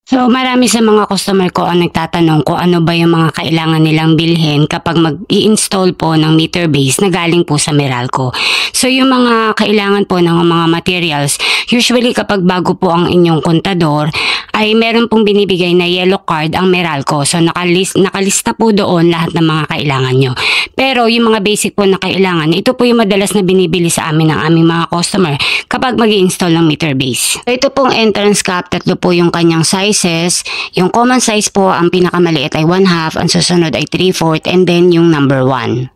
So, marami sa mga customer ko ang nagtatanong kung ano ba yung mga kailangan nilang bilhin kapag mag-i-install po ng meter base na galing po sa Meralco. So, yung mga kailangan po ng mga materials, usually kapag bago po ang inyong kontador, ay meron pong binibigay na yellow card ang Meralco. So, nakalista po doon lahat ng mga kailangan nyo. Pero, yung mga basic po na kailangan, ito po yung madalas na binibili sa amin ng aming mga customer kapag mag-i-install ng meter base. So, ito pong entrance cap, tatlo po yung kanyang size. Yung common size po, ang pinakamaliit ay 1/2, ang susunod ay 3/4, and then yung number 1.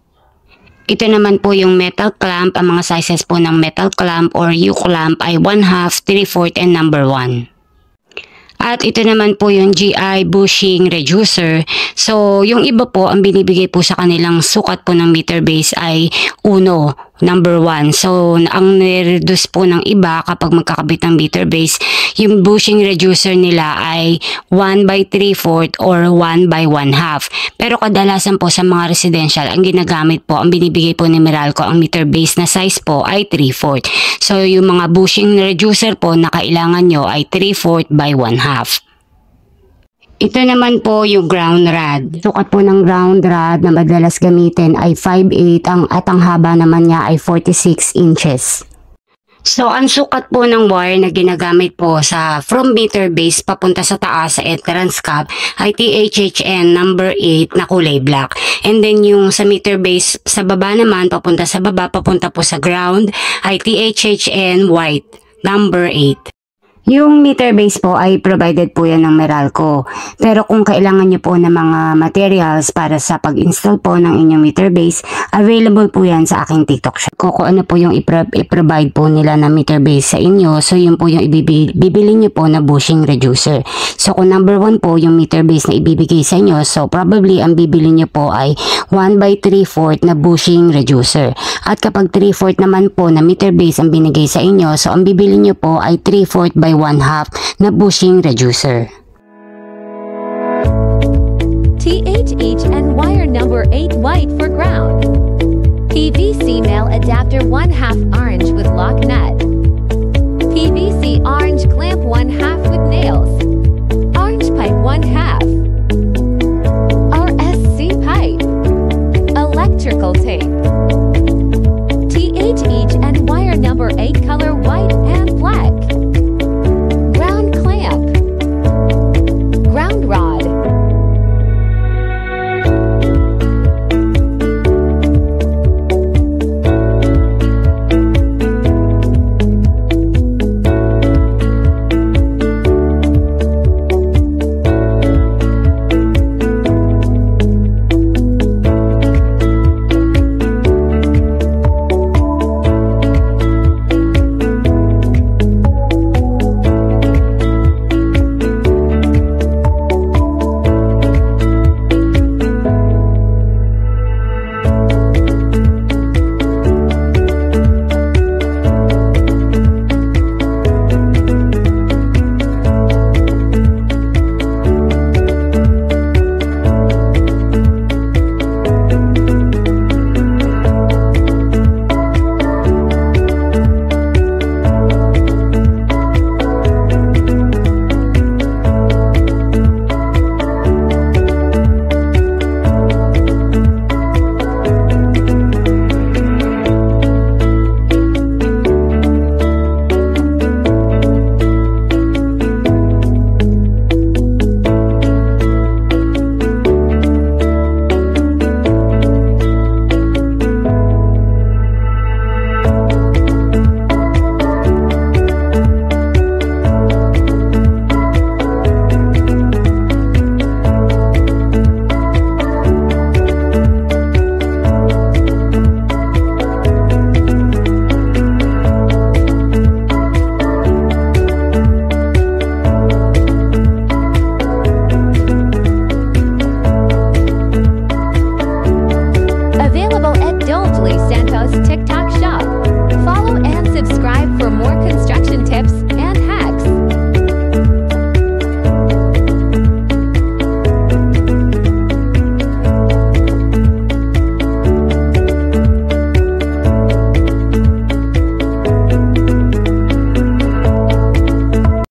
Ito naman po yung metal clamp, ang mga sizes po ng metal clamp or U-clamp ay 1/2, 3/4, and number 1. At ito naman po yung GI bushing reducer. So, yung iba po, ang binibigay po sa kanilang sukat po ng meter base ay 1, number 1. So, ang nireduce po ng iba kapag magkakabit ng meter base, yung bushing reducer nila ay 1/3/4 or 1/1/2. Pero kadalasan po sa mga residential, ang ginagamit po, ang binibigay po ni Meralco, ang meter base na size po ay 3/4. So, yung mga bushing reducer po na kailangan nyo ay 3/4/1/2. Ito naman po yung ground rod. Sukat po ng ground rod na madalas gamitin ay 5/8 at ang haba naman niya ay 46 inches. So, ang sukat po ng wire na ginagamit po sa from meter base papunta sa taas sa entrance cap ay THHN number 8 na kulay black. And then yung sa meter base sa baba naman, papunta sa baba, papunta po sa ground ay THHN white number 8. Yung meter base po ay provided po yan ng Meralco. Pero kung kailangan nyo po ng mga materials para sa pag-install po ng inyong meter base, available po yan sa aking TikTok shop. Kung ano po yung i-provide po nila na meter base sa inyo, so yun po yung bibili nyo po na bushing reducer. So kung number 1 po yung meter base na ibibigay sa inyo, so probably ang bibili nyo po ay 1/3/4 na bushing reducer. At kapag 3/4 naman po na meter base ang binigay sa inyo, so ang bibili nyo po ay 3/4/1/2 na bushing reducer. THHN wire number 8 white for ground. PVC male adapter 1/2 orange with lock nut. PVC orange clamp 1/2 with nails.